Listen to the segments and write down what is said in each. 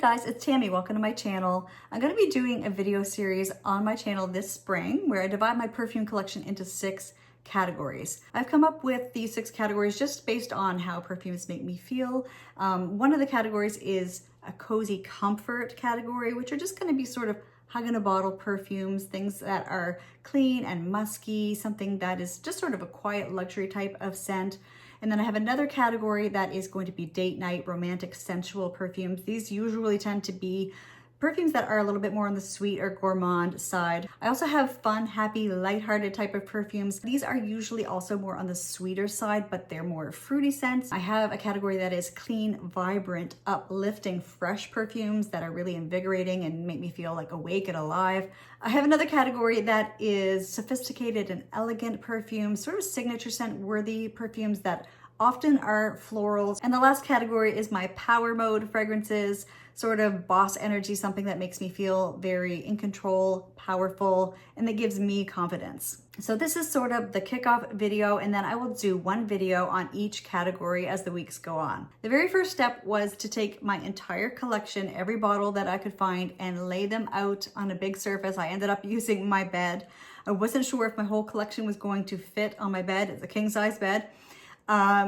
guys, it's Tammy. Welcome to my channel. I'm going to be doing a video series on my channel this spring where I divide my perfume collection into 6 categories. I've come up with these 6 categories just based on how perfumes make me feel. One of the categories is a cozy comfort category, which are just going to be sort of hug in a bottle perfumes, things that are clean and musky, something that is just sort of a quiet luxury type of scent. And then I have another category that is going to be date night, romantic, sensual perfumes. These usually tend to be perfumes that are a little bit more on the sweet or gourmand side. I also have fun, happy, lighthearted type of perfumes. These are usually also more on the sweeter side, but they're more fruity scents. I have a category that is clean, vibrant, uplifting, fresh perfumes that are really invigorating and make me feel like awake and alive. I have another category that is sophisticated and elegant perfumes, sort of signature scent worthy perfumes that often are florals. And the last category is my power mode fragrances, sort of boss energy, something that makes me feel very in control, powerful, and that gives me confidence. So this is sort of the kickoff video, and then I will do one video on each category as the weeks go on. The very first step was to take my entire collection, every bottle that I could find, and lay them out on a big surface. I ended up using my bed. I wasn't sure if my whole collection was going to fit on my bed. It's a king size bed.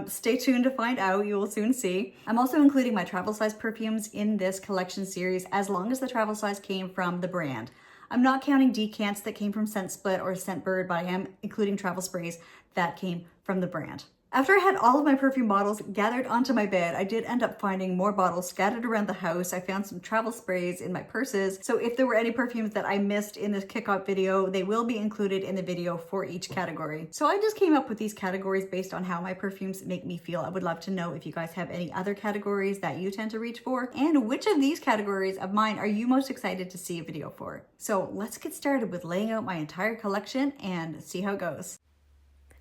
Stay tuned to find out, you will soon see. I'm also including my travel size perfumes in this collection series as long as the travel size came from the brand. I'm not counting decants that came from Scent Split or Scentbird, but I am including travel sprays that came from the brand. After I had all of my perfume bottles gathered onto my bed, I did end up finding more bottles scattered around the house. I found some travel sprays in my purses. So if there were any perfumes that I missed in this kickoff video, they will be included in the video for each category. So I just came up with these categories based on how my perfumes make me feel. I would love to know if you guys have any other categories that you tend to reach for, and which of these categories of mine are you most excited to see a video for. So let's get started with laying out my entire collection and see how it goes.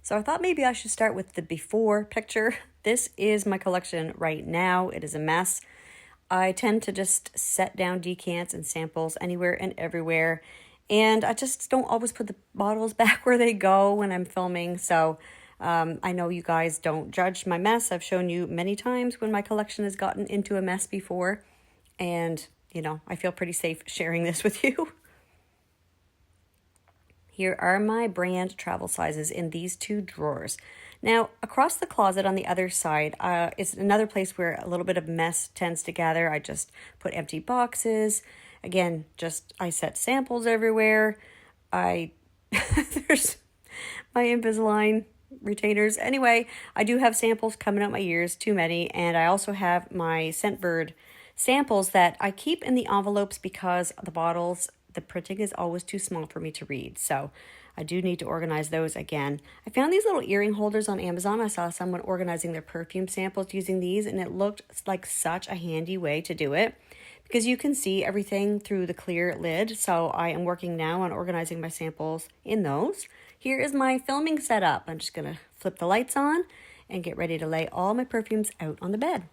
So I thought maybe I should start with the before picture. This is my collection right now. It is a mess. I tend to just set down decants and samples anywhere and everywhere. And I just don't always put the bottles back where they go when I'm filming. So I know you guys don't judge my mess. I've shown you many times when my collection has gotten into a mess before. And, you know, I feel pretty safe sharing this with you. Here are my brand travel sizes in these 2 drawers. Now, across the closet on the other side is another place where a little bit of mess tends to gather. I just put empty boxes. Again, I set samples everywhere. There's my Invisalign retainers. Anyway, I do have samples coming out my ears, too many. And I also have my Scentbird samples that I keep in the envelopes because the bottles, the printing is always too small for me to read. So I do need to organize those again. I found these little earring holders on Amazon. I saw someone organizing their perfume samples using these, and it looked like such a handy way to do it because you can see everything through the clear lid. So I am working now on organizing my samples in those. Here is my filming setup. I'm just going to flip the lights on and get ready to lay all my perfumes out on the bed.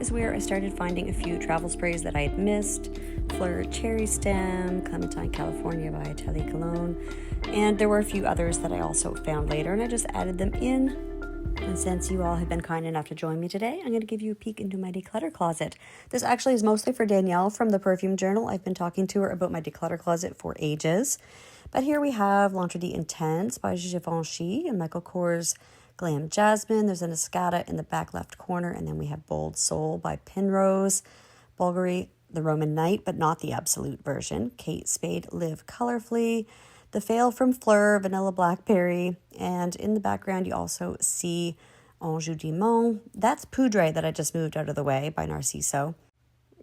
is where I started finding a few travel sprays that I had missed. Fleur Cherry Stem, Clementine California by Atelier Cologne, and there were a few others that I also found later, and I just added them in. And since you all have been kind enough to join me today, I'm going to give you a peek into my declutter closet. This actually is mostly for Danielle from the Perfume Journal. I've been talking to her about my declutter closet for ages. But here we have L'Entrée Intense by Givenchy and Michael Kors Glam Jasmine. There's an Escada in the back left corner, and then we have Bold Soul by Penrose, Bulgari, the Roman Night, but not the Absolute version, Kate Spade Live Colorfully, the Fail from Fleur, Vanilla Blackberry, and in the background you also see Anjou Dimon. That's Poudre that I just moved out of the way by Narciso.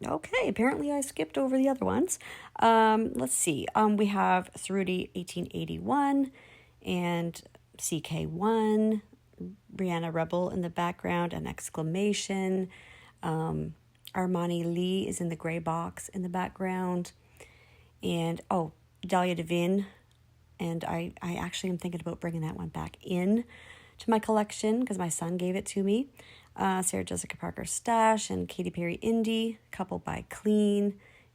Okay, apparently I skipped over the other ones. Let's see. We have Cerruti 1881 and CK1, Rihanna Rebel in the background, an exclamation. Armani Lee is in the gray box in the background. And, Dahlia Devine. And I actually am thinking about bringing that one back in to my collection because my son gave it to me. Sarah Jessica Parker Stash and Katy Perry Indie, couple by Clean,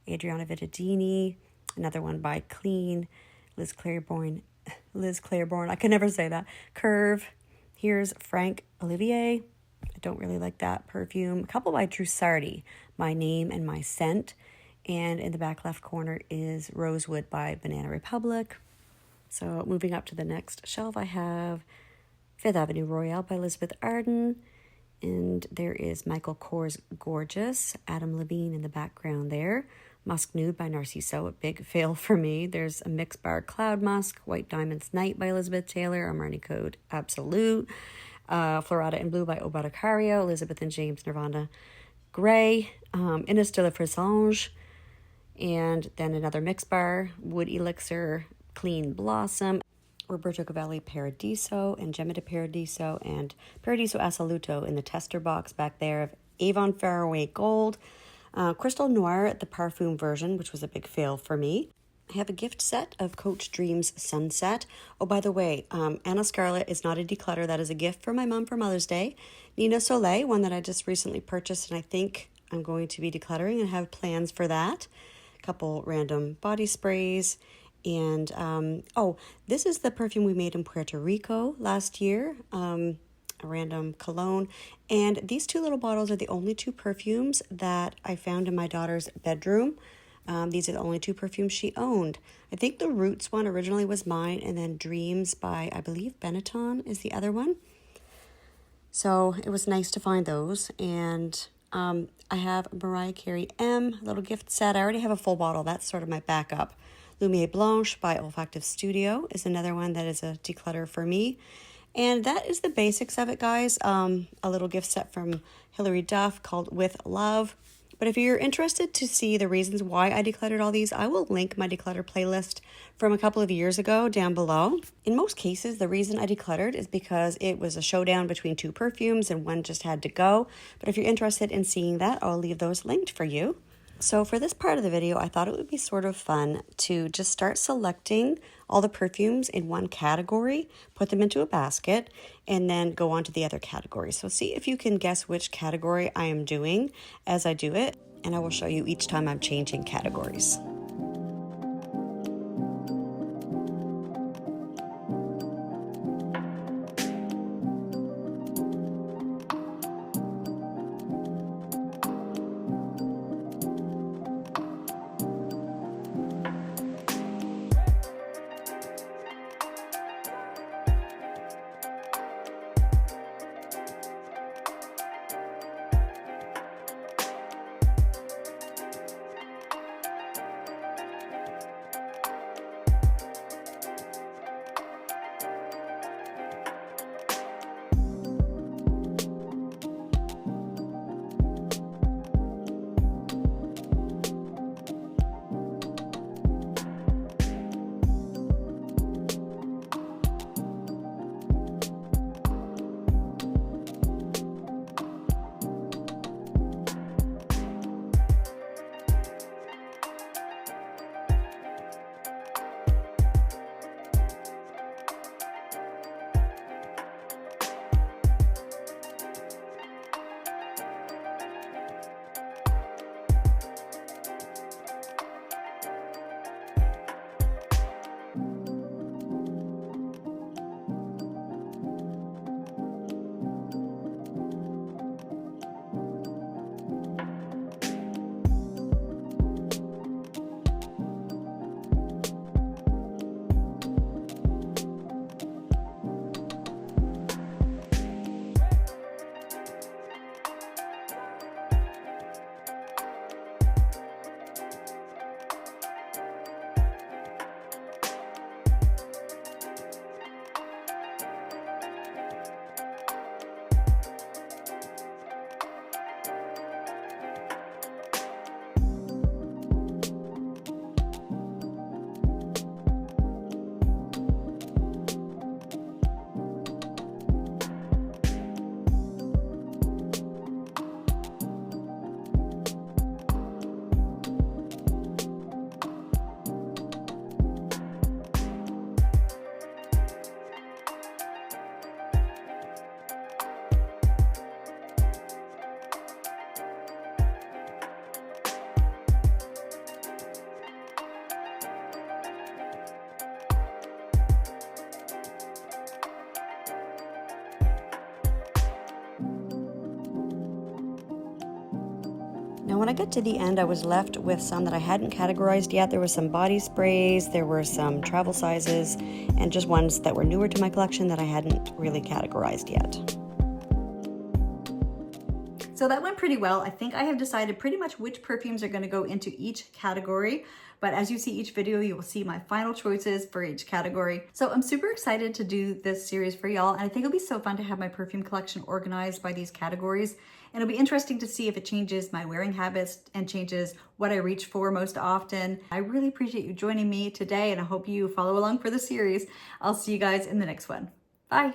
Adriana Vittadini, another one by Clean, Liz Claiborne, I could never say that, Curve. Here's Frank Olivier, I don't really like that perfume. A couple by Trussardi, My Name and My Scent. And in the back left corner is Rosewood by Banana Republic. So moving up to the next shelf, I have Fifth Avenue Royale by Elizabeth Arden. And there is Michael Kors Gorgeous, Adam Levine in the background there. Musk Nude by Narciso, a big fail for me. There's a Mix Bar Cloud Musk, White Diamonds Night by Elizabeth Taylor, Armani Code Absolute. Florada in Blue by Obadacario, Elizabeth and James Nirvana Gray, Inés de la Frisange, and then another Mix Bar, Wood Elixir, Clean Blossom, Roberto Cavalli Paradiso, and Gemma de Paradiso, and Paradiso Assoluto in the tester box back there of Avon Faraway Gold, Crystal Noir, the Perfume version, which was a big fail for me. I have a gift set of Coach Dreams Sunset. Oh, by the way, Anna Scarlett is not a declutter. That is a gift for my mom for Mother's Day. Nina Soleil, one that I just recently purchased, and I think I'm going to be decluttering and have plans for that. A couple random body sprays. And, this is the perfume we made in Puerto Rico last year, a random cologne. And these two little bottles are the only two perfumes that I found in my daughter's bedroom. These are the only two perfumes she owned. I think the Roots one originally was mine, and then Dreams by, I believe, Benetton is the other one. So it was nice to find those. And I have Mariah Carey M, little gift set. I already have a full bottle. That's sort of my backup. Lumiere Blanche by Olfactive Studio is another one that is a declutter for me. And that is the basics of it, guys. A little gift set from Hilary Duff called With Love. But if you're interested to see the reasons why I decluttered all these, I will link my declutter playlist from a couple of years ago down below. In most cases, the reason I decluttered is because it was a showdown between two perfumes and one just had to go. But if you're interested in seeing that, I'll leave those linked for you. So for this part of the video, I thought it would be sort of fun to just start selecting all the perfumes in one category, put them into a basket, and then go on to the other category. So see if you can guess which category I am doing as I do it, and I will show you each time I'm changing categories. Now when I got to the end, I was left with some that I hadn't categorized yet. There were some body sprays, there were some travel sizes, and just ones that were newer to my collection that I hadn't really categorized yet. So that went pretty well. I think I have decided pretty much which perfumes are going to go into each category. But as you see each video, you will see my final choices for each category. So I'm super excited to do this series for y'all. And I think it'll be so fun to have my perfume collection organized by these categories. And it'll be interesting to see if it changes my wearing habits and changes what I reach for most often. I really appreciate you joining me today, and I hope you follow along for the series. I'll see you guys in the next one. Bye.